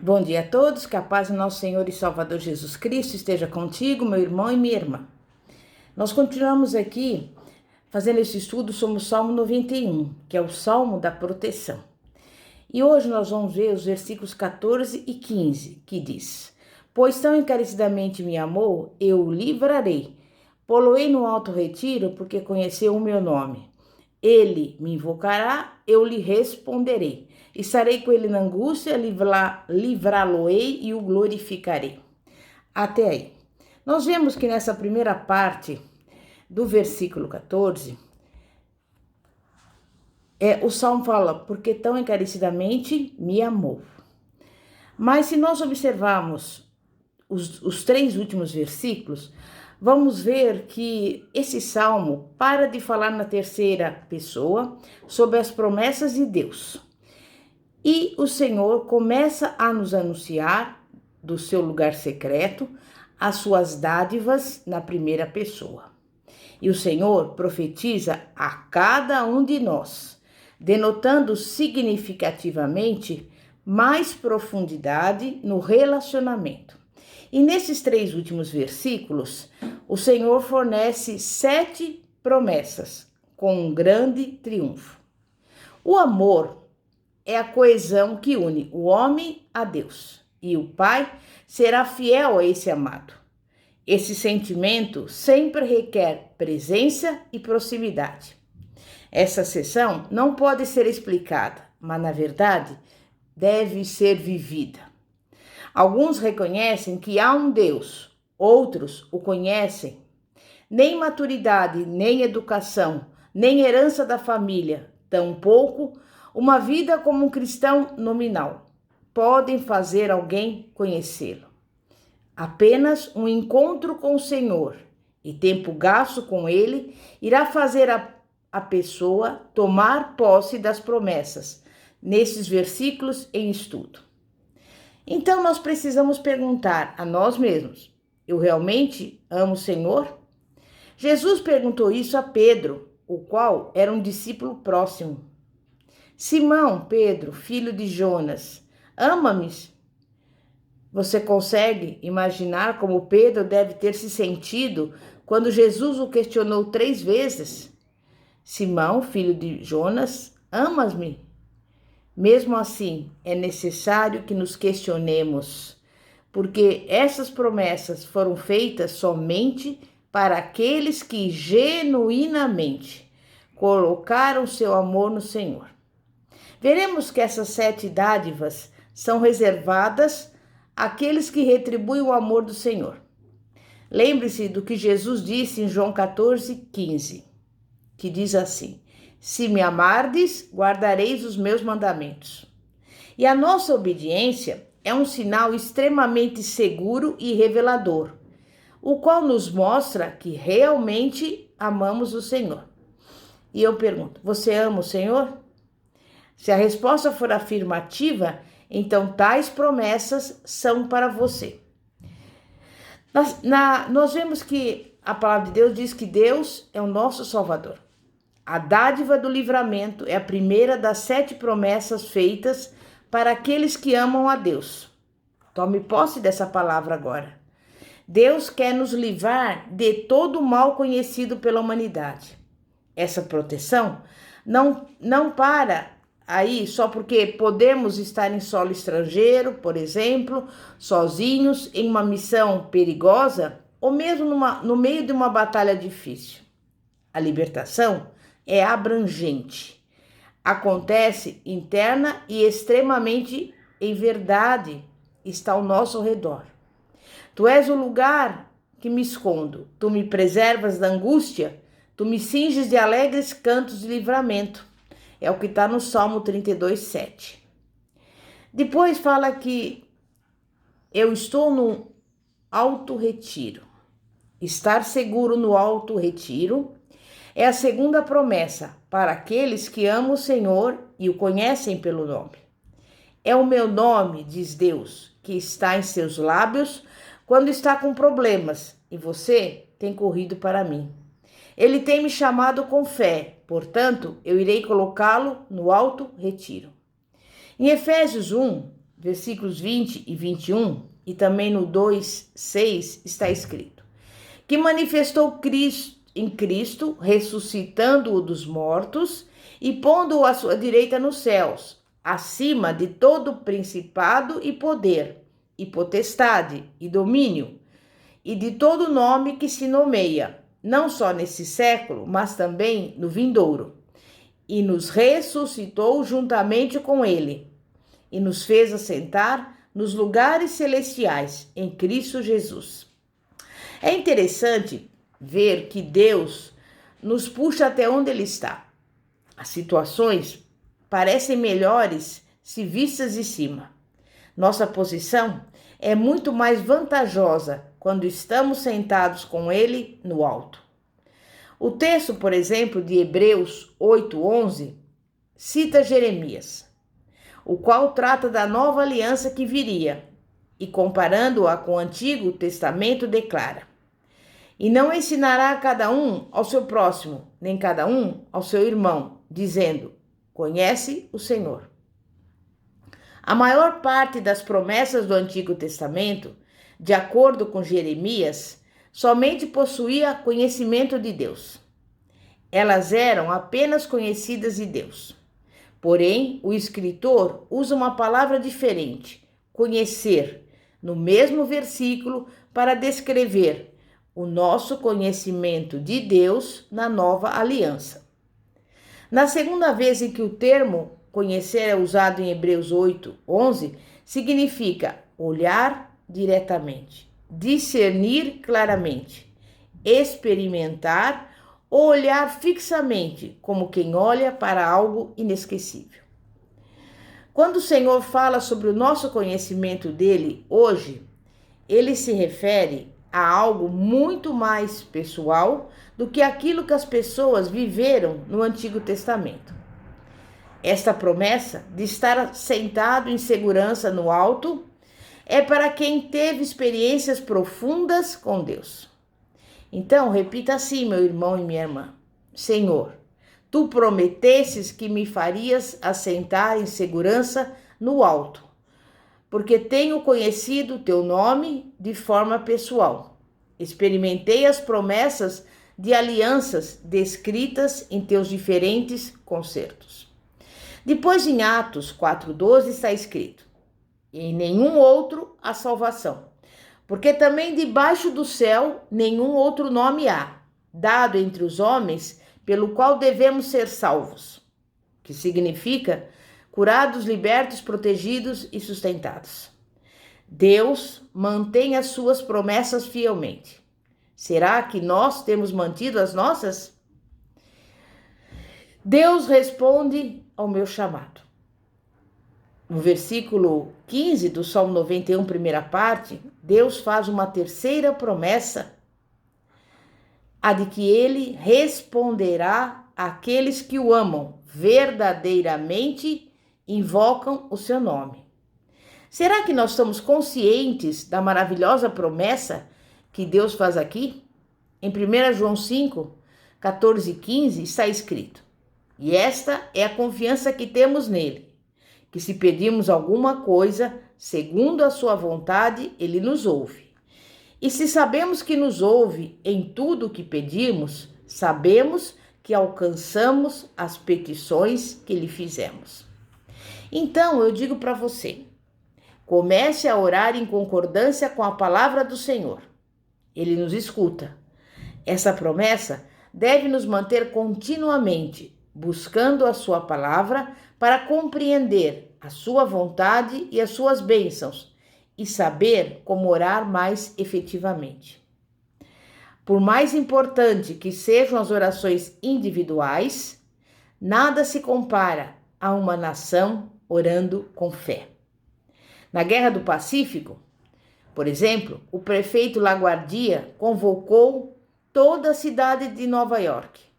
Bom dia a todos, que a paz do nosso Senhor e Salvador Jesus Cristo esteja contigo, meu irmão e minha irmã. Nós continuamos aqui fazendo esse estudo sobre o Salmo 91, que é o Salmo da proteção. E hoje nós vamos ver os versículos 14 e 15, que diz: Pois tão encarecidamente me amou, eu o livrarei. Poloei no alto retiro, porque conheceu o meu nome. Ele me invocará, eu lhe responderei. Estarei com ele na angústia, livrá-lo-ei e o glorificarei. Até aí. Nós vemos que nessa primeira parte do versículo 14, o Salmo fala, porque tão encarecidamente me amou. Mas se nós observarmos os três últimos versículos, vamos ver que esse salmo para de falar na terceira pessoa sobre as promessas de Deus. E o Senhor começa a nos anunciar do seu lugar secreto as suas dádivas na primeira pessoa. E o Senhor profetiza a cada um de nós, denotando significativamente mais profundidade no relacionamento. E nesses três últimos versículos, o Senhor fornece 7 promessas com um grande triunfo. O amor é a coesão que une o homem a Deus, e o Pai será fiel a esse amado. Esse sentimento sempre requer presença e proximidade. Essa sessão não pode ser explicada, mas na verdade deve ser vivida. Alguns reconhecem que há um Deus, outros o conhecem. Nem maturidade, nem educação, nem herança da família, tampouco uma vida como um cristão nominal podem fazer alguém conhecê-lo. Apenas um encontro com o Senhor e tempo gasto com Ele irá fazer a pessoa tomar posse das promessas nesses versículos em estudo. Então nós precisamos perguntar a nós mesmos: eu realmente amo o Senhor? Jesus perguntou isso a Pedro, o qual era um discípulo próximo. Simão, Pedro, filho de Jonas, ama-me? Você consegue imaginar como Pedro deve ter se sentido quando Jesus o questionou 3 vezes? Simão, filho de Jonas, amas-me? Mesmo assim, é necessário que nos questionemos, porque essas promessas foram feitas somente para aqueles que genuinamente colocaram seu amor no Senhor. Veremos que essas 7 dádivas são reservadas àqueles que retribuem o amor do Senhor. Lembre-se do que Jesus disse em João 14:15, que diz assim: Se me amardes, guardareis os meus mandamentos. E a nossa obediência é um sinal extremamente seguro e revelador, o qual nos mostra que realmente amamos o Senhor. E eu pergunto, você ama o Senhor? Se a resposta for afirmativa, então tais promessas são para você. Nós vemos que a palavra de Deus diz que Deus é o nosso Salvador. A dádiva do livramento é a primeira das 7 promessas feitas para aqueles que amam a Deus. Tome posse dessa palavra agora. Deus quer nos livrar de todo o mal conhecido pela humanidade. Essa proteção não para aí só porque podemos estar em solo estrangeiro, por exemplo, sozinhos, em uma missão perigosa, ou mesmo no meio de uma batalha difícil. A libertação é abrangente, acontece interna e extremamente em verdade está ao nosso redor. Tu és o lugar que me escondo, tu me preservas da angústia, tu me cinges de alegres cantos de livramento. É o que está no Salmo 32:7. Depois fala que eu estou no alto retiro. Estar seguro no alto retiro é a segunda promessa para aqueles que amam o Senhor e o conhecem pelo nome. É o meu nome, diz Deus, que está em seus lábios quando está com problemas e você tem corrido para mim. Ele tem me chamado com fé, portanto, eu irei colocá-lo no alto retiro. Em Efésios 1, versículos 20 e 21, e também no 2:6 está escrito: que manifestou Cristo em Cristo, ressuscitando-o dos mortos e pondo-o à sua direita nos céus, acima de todo principado e poder, e potestade, e domínio, e de todo nome que se nomeia, não só nesse século, mas também no vindouro. E nos ressuscitou juntamente com ele, e nos fez assentar nos lugares celestiais em Cristo Jesus. É interessante ver que Deus nos puxa até onde Ele está. As situações parecem melhores se vistas de cima. Nossa posição é muito mais vantajosa quando estamos sentados com Ele no alto. O texto, por exemplo, de Hebreus 8:11, cita Jeremias, o qual trata da nova aliança que viria, e comparando-a com o Antigo Testamento declara: e não ensinará cada um ao seu próximo, nem cada um ao seu irmão, dizendo: conhece o Senhor. A maior parte das promessas do Antigo Testamento, de acordo com Jeremias, somente possuía conhecimento de Deus. Elas eram apenas conhecidas de Deus. Porém, o escritor usa uma palavra diferente, conhecer, no mesmo versículo para descrever o nosso conhecimento de Deus na nova aliança. Na segunda vez em que o termo conhecer é usado em Hebreus 8:11, significa olhar diretamente, discernir claramente, experimentar ou olhar fixamente, como quem olha para algo inesquecível. Quando o Senhor fala sobre o nosso conhecimento dele hoje, ele se refere a algo muito mais pessoal do que aquilo que as pessoas viveram no Antigo Testamento. Esta promessa de estar sentado em segurança no alto é para quem teve experiências profundas com Deus. Então, repita assim, meu irmão e minha irmã: Senhor, tu prometesses que me farias assentar em segurança no alto, porque tenho conhecido o teu nome de forma pessoal. Experimentei as promessas de alianças descritas em teus diferentes concertos. Depois, em Atos 4:12 está escrito: em nenhum outro há salvação, porque também debaixo do céu nenhum outro nome há, dado entre os homens, pelo qual devemos ser salvos, que significa curados, libertos, protegidos e sustentados. Deus mantém as suas promessas fielmente. Será que nós temos mantido as nossas? Deus responde ao meu chamado. No versículo 15 do Salmo 91, primeira parte, Deus faz uma terceira promessa, a de que ele responderá àqueles que o amam, verdadeiramente invocam o seu nome. Será que nós estamos conscientes da maravilhosa promessa que Deus faz aqui? Em 1 João 5, 14 e 15 está escrito: e esta é a confiança que temos nele, que se pedirmos alguma coisa, segundo a sua vontade, ele nos ouve. E se sabemos que nos ouve em tudo o que pedimos, sabemos que alcançamos as petições que lhe fizemos. Então, eu digo para você, comece a orar em concordância com a palavra do Senhor. Ele nos escuta. Essa promessa deve nos manter continuamente buscando a sua palavra para compreender a sua vontade e as suas bênçãos e saber como orar mais efetivamente. Por mais importante que sejam as orações individuais, nada se compara a uma nação orando com fé. Na Guerra do Pacífico, por exemplo, o prefeito LaGuardia convocou toda a cidade de Nova York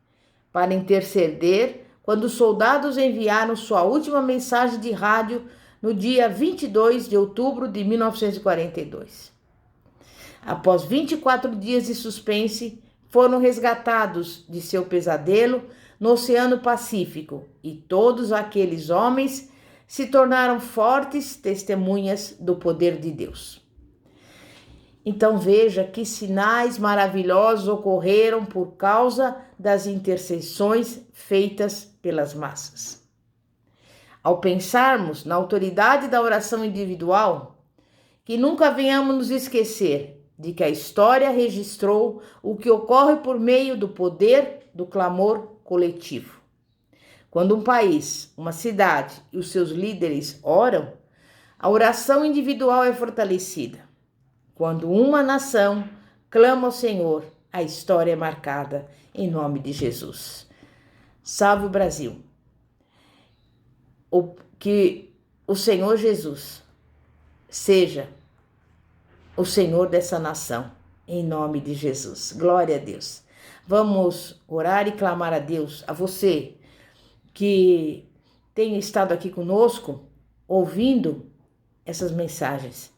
para interceder quando os soldados enviaram sua última mensagem de rádio no dia 22 de outubro de 1942. Após 24 dias de suspense, foram resgatados de seu pesadelo no Oceano Pacífico e todos aqueles homens se tornaram fortes testemunhas do poder de Deus. Então veja que sinais maravilhosos ocorreram por causa das intercessões feitas pelas massas. Ao pensarmos na autoridade da oração individual, que nunca venhamos nos esquecer de que a história registrou o que ocorre por meio do poder do clamor coletivo. Quando um país, uma cidade e os seus líderes oram, a oração individual é fortalecida. Quando uma nação clama ao Senhor, a história é marcada em nome de Jesus. Salve o Brasil. Que o Senhor Jesus seja o Senhor dessa nação, em nome de Jesus. Glória a Deus. Vamos orar e clamar a Deus, a você que tem estado aqui conosco, ouvindo essas mensagens.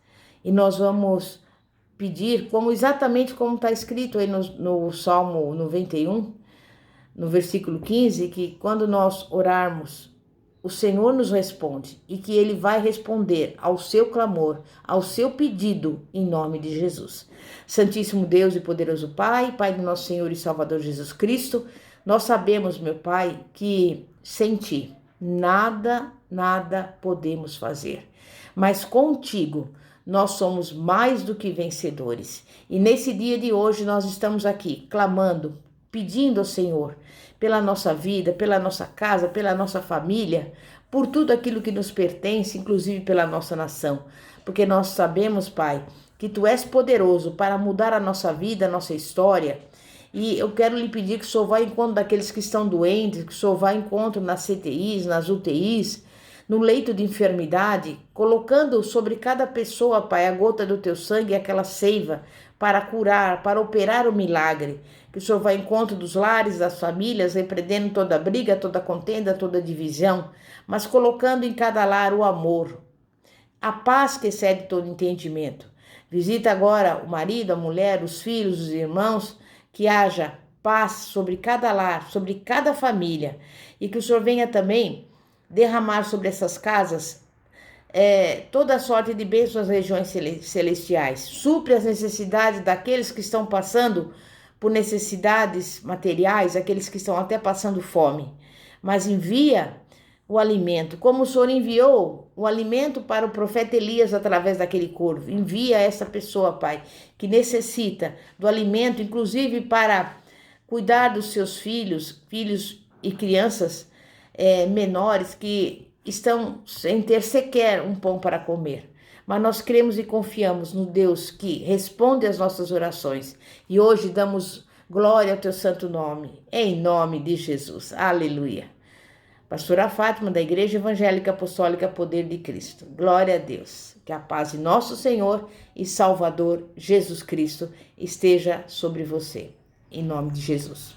E nós vamos pedir, exatamente como está escrito aí no Salmo 91, no versículo 15, que quando nós orarmos, o Senhor nos responde e que Ele vai responder ao seu clamor, ao seu pedido, em nome de Jesus. Santíssimo Deus e poderoso Pai, Pai do nosso Senhor e Salvador Jesus Cristo, nós sabemos, meu Pai, que sem Ti nada podemos fazer, mas contigo nós somos mais do que vencedores. E nesse dia de hoje nós estamos aqui clamando, pedindo ao Senhor pela nossa vida, pela nossa casa, pela nossa família, por tudo aquilo que nos pertence, inclusive pela nossa nação. Porque nós sabemos, Pai, que Tu és poderoso para mudar a nossa vida, a nossa história. E eu quero lhe pedir que o Senhor vá ao encontro daqueles que estão doentes, que o Senhor vá ao encontro nas CTIs, nas UTIs, no leito de enfermidade, colocando sobre cada pessoa, Pai, a gota do Teu sangue e aquela seiva para curar, para operar o milagre. Que o Senhor vá ao encontro dos lares, das famílias, repreendendo toda briga, toda contenda, toda divisão, mas colocando em cada lar o amor, a paz que excede todo entendimento. Visita agora o marido, a mulher, os filhos, os irmãos, que haja paz sobre cada lar, sobre cada família, e que o Senhor venha também derramar sobre essas casas toda sorte de bênçãos às regiões celestiais. Supre as necessidades daqueles que estão passando por necessidades materiais, aqueles que estão até passando fome. Mas envia o alimento, como o Senhor enviou o alimento para o profeta Elias através daquele corvo. Envia essa pessoa, Pai, que necessita do alimento, inclusive para cuidar dos seus filhos e crianças menores que estão sem ter sequer um pão para comer. Mas nós cremos e confiamos no Deus que responde às nossas orações. E hoje damos glória ao Teu santo nome, em nome de Jesus. Aleluia. Pastora Fátima, da Igreja Evangélica Apostólica Poder de Cristo. Glória a Deus. Que a paz de nosso Senhor e Salvador Jesus Cristo esteja sobre você. Em nome de Jesus.